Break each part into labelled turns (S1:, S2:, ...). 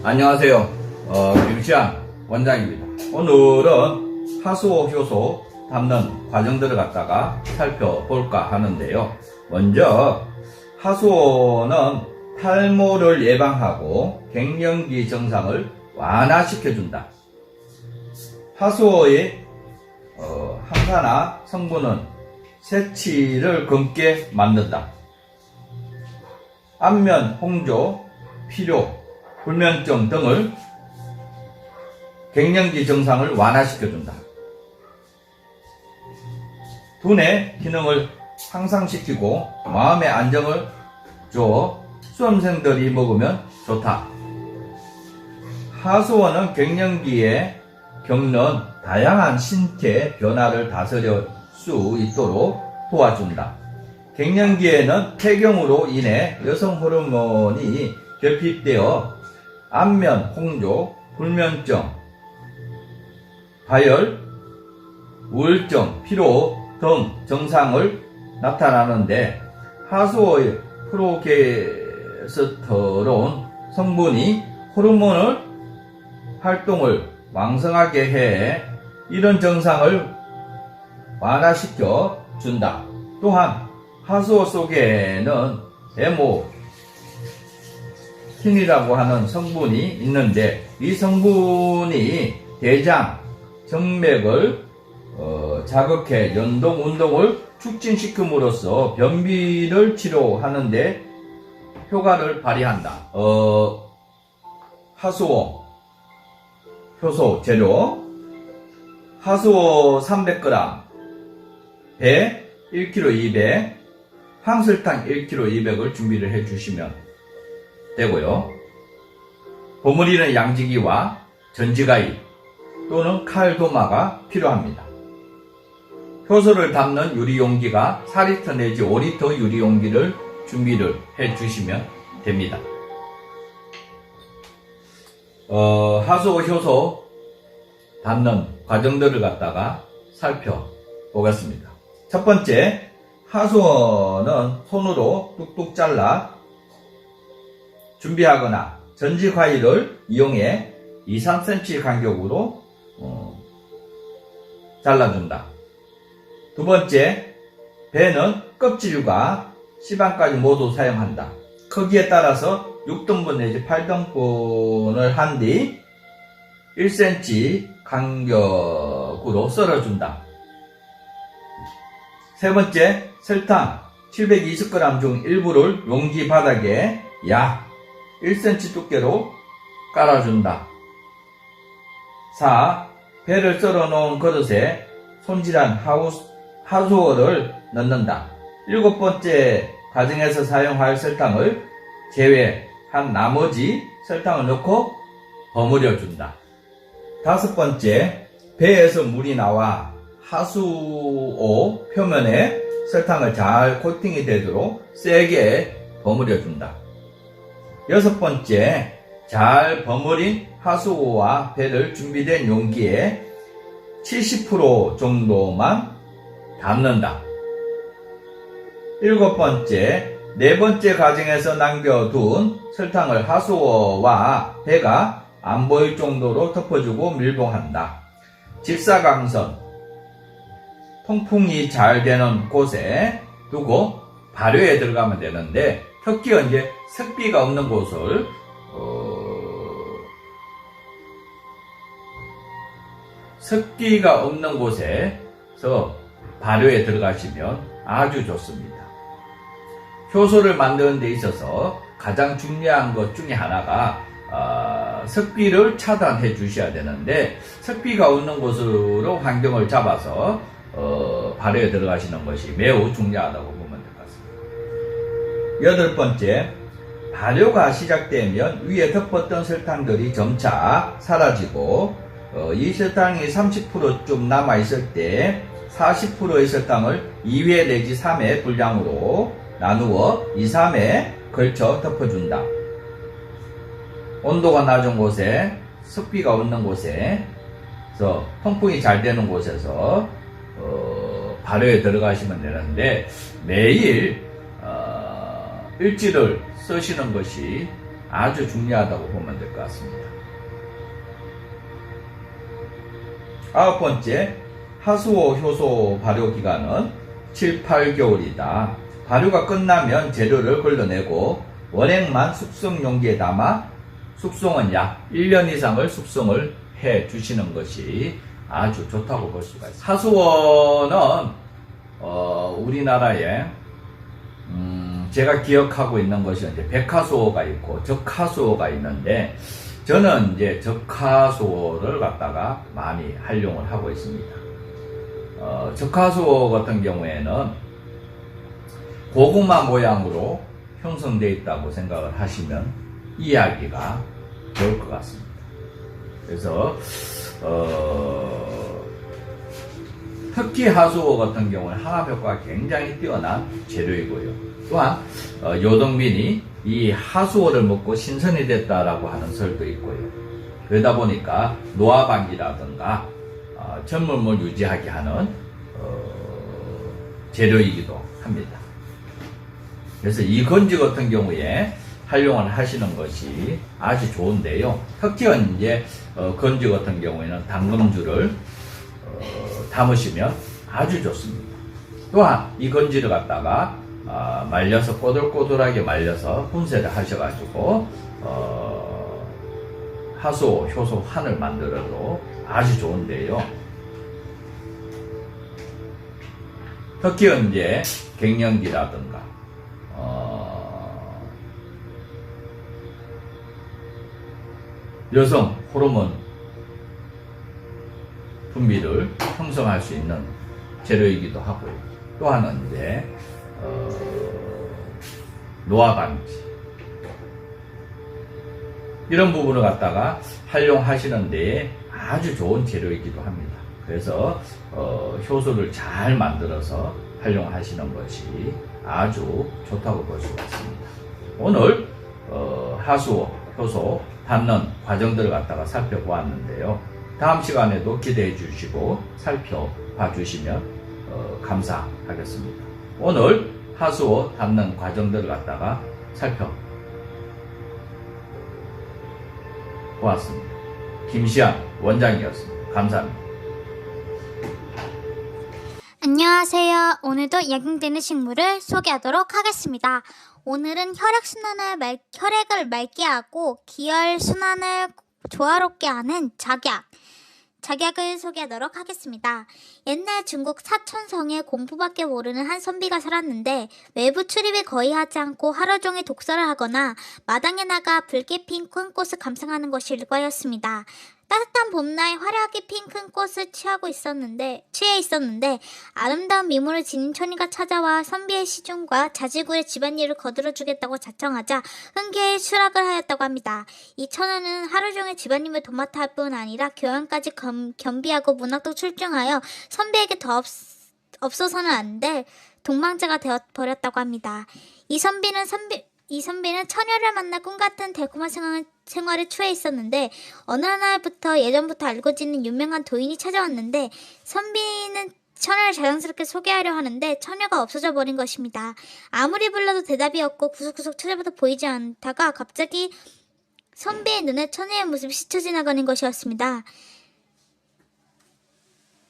S1: 안녕하세요. 김시안 원장입니다. 오늘은 하수오 효소 담는 과정들을 갖다가 살펴볼까 하는데요. 먼저 하수오는 탈모를 예방하고 갱년기 증상을 완화시켜준다. 하수오의 항산화 성분은 새치를 검게 만든다. 안면, 홍조, 피로, 불면증 등을 갱년기 증상을 완화시켜준다. 두뇌 기능을 향상시키고 마음의 안정을 줘 수험생들이 먹으면 좋다. 하수오는 갱년기에 겪는 다양한 신체 변화를 다스릴 수 있도록 도와준다. 갱년기에는 폐경으로 인해 여성 호르몬이 결핍되어 안면, 홍조, 불면증, 다열, 우울증, 피로 등 증상을 나타나는데 하수오의 프로게스테론 성분이 호르몬을 활동을 왕성하게 해 이런 증상을 완화시켜 준다. 또한 하수오 속에는 헤모틴이라고 하는 성분이 있는데 이 성분이 대장, 정맥을 자극해 연동 운동을 촉진시킴으로써 변비를 치료하는데 효과를 발휘한다. 하수오 효소 재료 하수오 300g, 배 1kg 200, 황설탕 1kg 200을 준비를 해주시면 되고요. 버무리는 양지기와 전지가위 또는 칼도마가 필요합니다. 효소를 담는 유리용기가 4리터 내지 5리터 유리용기를 준비를 해주시면 됩니다. 하수오 효소 담는 과정들을 갖다가 살펴보겠습니다. 첫 번째, 하수오는 손으로 뚝뚝 잘라 준비하거나 전지가위를 이용해 2-3cm 간격으로 잘라준다. 두 번째, 배는 껍질과 씨방까지 모두 사용한다. 크기에 따라서 6등분 내지 8등분을 한 뒤 1cm 간격으로 썰어준다. 세 번째, 설탕 720g 중 일부를 용기 바닥에 약 1cm 두께로 깔아준다. 4. 배를 썰어 놓은 그릇에 손질한 하수오를 넣는다. 7번째 과정에서 사용할 설탕을 제외한 나머지 설탕을 넣고 버무려준다. 5번째, 배에서 물이 나와 하수오 표면에 설탕을 잘 코팅이 되도록 세게 버무려준다. 6번째, 잘 버무린 하수오와 배를 준비된 용기에 70% 정도만 담는다. 7번째, 4번째 과정에서 남겨둔 설탕을 하수오와 배가 안 보일 정도로 덮어주고 밀봉한다. 직사광선, 통풍이 잘 되는 곳에 두고 발효에 들어가면 되는데 특히 이제 습기가 없는 곳을 습기가 없는 곳에서 발효에 들어가시면 아주 좋습니다. 효소를 만드는 데 있어서 가장 중요한 것 중에 하나가 습기를 차단해 주셔야 되는데 습기가 없는 곳으로 환경을 잡아서 발효에 들어가시는 것이 매우 중요하다고 보면 될 것 같습니다. 8번째, 발효가 시작되면 위에 덮었던 설탕들이 점차 사라지고 이 설탕이 30%쯤 남아있을 때 40%의 설탕을 2회 내지 3회 분량으로 나누어 2-3회 걸쳐 덮어준다. 온도가 낮은 곳에 습기가 없는 곳에서 통풍이 잘 되는 곳에서 발효에 들어가시면 되는데 매일 일지를 쓰시는 것이 아주 중요하다고 보면 될 것 같습니다. 9번째, 하수오 효소 발효 기간은 7, 8개월이다. 발효가 끝나면 재료를 걸러내고 원액만 숙성 용기에 담아 숙성은 약 1년 이상을 숙성을 해 주시는 것이 아주 좋다고 볼 수가 있습니다. 하수원은 우리나라에 제가 기억하고 있는 것이 이제 백하수호가 있고 적하수호가 있는데, 저는 이제 적하수호를 갖다가 많이 활용을 하고 있습니다. 적하수호 같은 경우에는 고구마 모양으로 형성되어 있다고 생각을 하시면 이해하기가 좋을 것 같습니다. 그래서 특히 하수호 같은 경우는 항압 효과가 굉장히 뛰어난 재료이고요. 또한 요동민이 이 하수호를 먹고 신선이 됐다라고 하는 설도 있고요. 그러다 보니까 노화 방지라든가 젊음을 유지하게 하는 재료이기도 합니다. 그래서 이 건지 같은 경우에 활용을 하시는 것이 아주 좋은데요. 특히 이제 건지 같은 경우에는 당금주를 담으시면 아주 좋습니다. 또한 이 건지를 갖다가 말려서 꼬들꼬들하게 말려서 분쇄를 하셔가지고 하수오, 효소, 환을 만들어도 아주 좋은데요. 특히 이제 갱년기라든가 여성 호르몬 분비를 형성할 수 있는 재료이기도 하고요. 또한 이제 노화 방지 이런 부분을 갖다가 활용하시는 데 아주 좋은 재료이기도 합니다. 그래서 효소를 잘 만들어서 활용하시는 것이 아주 좋다고 볼 수가 있습니다. 오늘 하수오, 효소 담는 과정들을 갖다가 살펴보았는데요. 다음 시간에도 기대해 주시고 살펴봐 주시면 감사하겠습니다. 오늘 하수오 담는 과정들을 갖다가 살펴보았습니다. 김시안 원장이었습니다. 감사합니다.
S2: 안녕하세요. 오늘도 약용되는 식물을 소개하도록 하겠습니다. 오늘은 혈액을 맑게 하고 기혈순환을 조화롭게 하는 작약을 소개하도록 하겠습니다. 옛날 중국 사천성에 공부밖에 모르는 한 선비가 살았는데 외부 출입을 거의 하지 않고 하루 종일 독서를 하거나 마당에 나가 붉게 핀 큰 꽃을 감상하는 것이 일과였습니다. 따뜻한 봄날 화려하게 핀 큰 꽃을 취해 있었는데 아름다운 미모를 지닌 처녀가 찾아와 선비의 시중과 자질구레 집안일을 거들어주겠다고 자청하자 흔쾌히 수락을 하였다고 합니다. 이 처녀는 하루 종일 집안일을 도맡아 할 뿐 아니라 교양까지 겸비하고 문학도 출중하여 선비에게 더 없어서는 안 될 동망자가 되어버렸다고 합니다. 이 선비는 처녀를 만나 꿈같은 달콤한 생활에 취해 있었는데 어느 날부터 예전부터 알고 지닌 유명한 도인이 찾아왔는데 선비는 처녀를 자연스럽게 소개하려 하는데 처녀가 없어져 버린 것입니다. 아무리 불러도 대답이 없고 구석구석 찾아봐도 보이지 않다가 갑자기 선비의 눈에 처녀의 모습이 스쳐 지나가는 것이었습니다.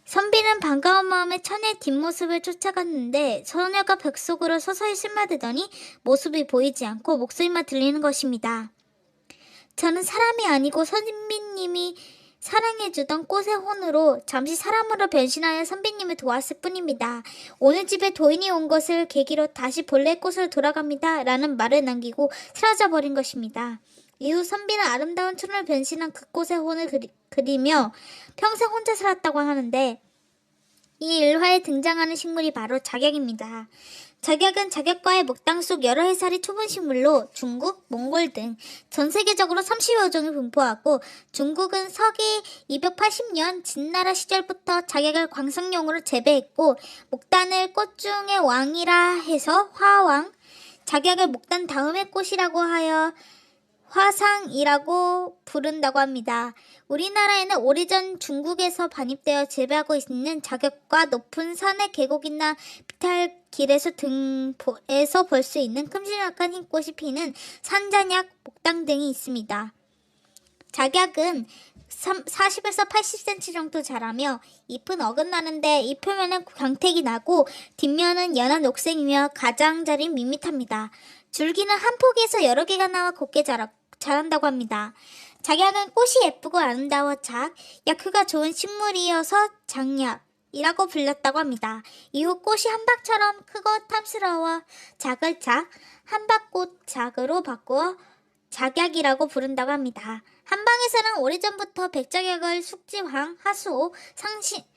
S2: 선비는 반가운 마음에 처녀의 뒷모습을 쫓아갔는데 처녀가 벽 속으로 서서히 숨어들더니 모습이 보이지 않고 목소리만 들리는 것입니다. 저는 사람이 아니고 선비님이 사랑해주던 꽃의 혼으로 잠시 사람으로 변신하여 선비님을 도왔을 뿐입니다. 오늘 집에 도인이 온 것을 계기로 다시 본래의 꽃으로 돌아갑니다. 라는 말을 남기고 사라져버린 것입니다. 이후 선비는 아름다운 천을 변신한 그 꽃의 혼을 그리며 평생 혼자 살았다고 하는데 이 일화에 등장하는 식물이 바로 작약입니다. 작약은 작약과의 목당 속 여러 해살이 초본 식물로 중국, 몽골 등 전 세계적으로 30여 종이 분포하고 중국은 서기 280년 진나라 시절부터 작약을 광석용으로 재배했고 목단을 꽃 중의 왕이라 해서 화왕, 작약을 목단 다음의 꽃이라고 하여 화상이라고 부른다고 합니다. 우리나라에는 오래전 중국에서 반입되어 재배하고 있는 자격과 높은 산의 계곡이나 비탈길에서 등에서 볼 수 있는 큼지막한 흰꽃이 피는 산잔약, 목당 등이 있습니다. 작약은 40에서 80cm 정도 자라며 잎은 어긋나는데 잎 표면은 광택이 나고 뒷면은 연한 녹색이며 가장자리 밋밋합니다. 줄기는 한 포기에서 여러 개가 나와 곱게 자란다고 합니다. 작약은 꽃이 예쁘고 아름다워 약효가 좋은 식물이어서 작약이라고 불렸다고 합니다. 이후 꽃이 한박처럼 크고 탐스러워 작을 한박꽃 작으로 바꾸어 작약이라고 부른다고 합니다. 한방에서는 오래전부터 백작약을 숙지황, 하수오,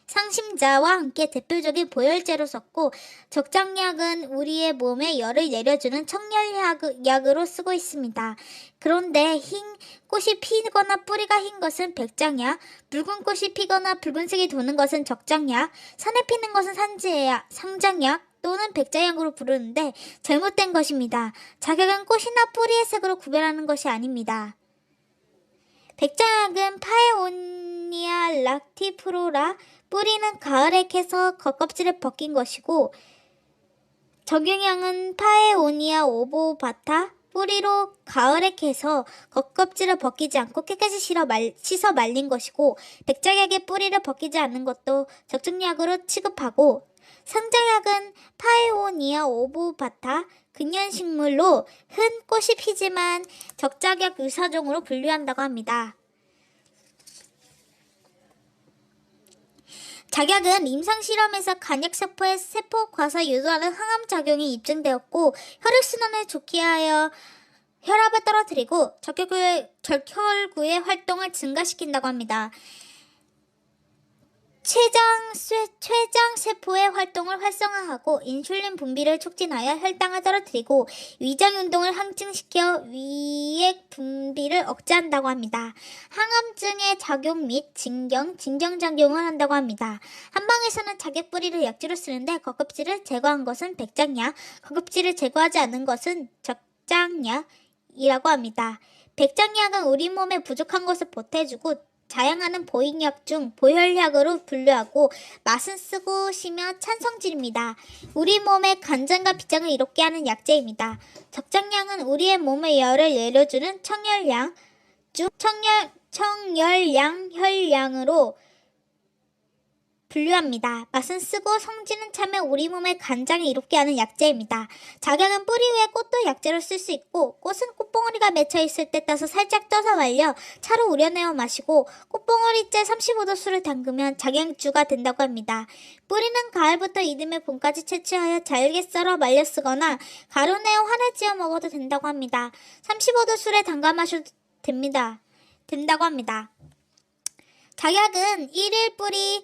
S2: 상심자와 함께 대표적인 보혈제로 썼고 적장약은 우리의 몸에 열을 내려주는 청열약으로 쓰고 있습니다. 그런데 흰 꽃이 피거나 뿌리가 흰 것은 백장약, 붉은 꽃이 피거나 붉은색이 도는 것은 적장약, 산에 피는 것은 상장약 또는 백자약으로 부르는데 잘못된 것입니다. 작약은 꽃이나 뿌리의 색으로 구별하는 것이 아닙니다. 백장약은 파에오니아 락티프로라, 뿌리는 가을에 캐서 겉껍질을 벗긴 것이고 적용약은 파에오니아 오보바타, 뿌리로 가을에 캐서 겉껍질을 벗기지 않고 깨끗이 씻어 말린 것이고 백작약의 뿌리를 벗기지 않는 것도 적정약으로 취급하고 상장약은 파에오니아 오보바타, 근년식물로 흔 꽃이 피지만 적작약 유사종으로 분류한다고 합니다. 작약은 임상실험에서 간약세포의 세포 과사 유도하는 항암작용이 입증되었고 혈액순환을 좋게 하여 혈압을 떨어뜨리고 적혈구의 활동을 증가시킨다고 합니다. 췌장세포의 활동을 활성화하고 인슐린 분비를 촉진하여 혈당을 떨어뜨리고 위장운동을 항진시켜 위액 분비를 억제한다고 합니다. 항암증의 작용 및 진정작용을 한다고 합니다. 한방에서는 작약 뿌리를 약재로 쓰는데 겉껍질을 제거한 것은 백장약, 겉껍질을 제거하지 않은 것은 적장약이라고 합니다. 백장약은 우리 몸에 부족한 것을 보태주고 자양하는 보익약 중 보혈약으로 분류하고 맛은 쓰고 시며 찬성질입니다. 우리 몸의 간장과 비장을 이롭게 하는 약재입니다. 적장량은 우리의 몸에 열을 내려주는 청열량 중 청열량혈량으로 분류합니다. 맛은 쓰고 성질은 차며 우리 몸의 간장을 이롭게 하는 약재입니다. 작약은 뿌리 위에 꽃도 약재로 쓸 수 있고 꽃은 꽃봉오리가 맺혀 있을 때 따서 살짝 떠서 말려 차로 우려내어 마시고 꽃봉오리째 35도 술을 담그면 작약주가 된다고 합니다. 뿌리는 가을부터 이듬해 봄까지 채취하여 잘게 썰어 말려 쓰거나 가루내어 환을 지어 먹어도 된다고 합니다. 35도 술에 담가 마셔도 된다고 합니다. 작약은 1일 뿌리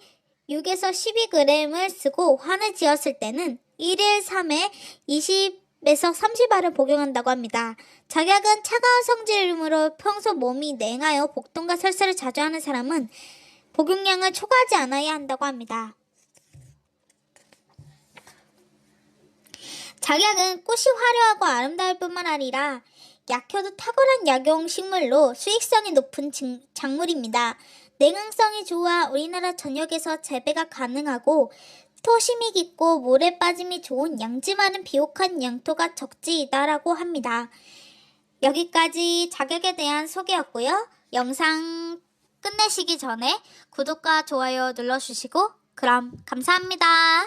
S2: 6에서 12g을 쓰고 환을 지었을 때는 1일 3회 20에서 30알을 복용한다고 합니다. 작약은 차가운 성질이므로 평소 몸이 냉하여 복통과 설사를 자주 하는 사람은 복용량을 초과하지 않아야 한다고 합니다. 작약은 꽃이 화려하고 아름다울 뿐만 아니라 약효도 탁월한 약용식물로 수익성이 높은 작물입니다. 냉응성이 좋아 우리나라 전역에서 재배가 가능하고 토심이 깊고 물에 빠짐이 좋은 양지 많은 비옥한 영토가 적지이다라고 합니다. 여기까지 작약에 대한 소개였고요. 영상 끝내시기 전에 구독과 좋아요 눌러주시고 그럼 감사합니다.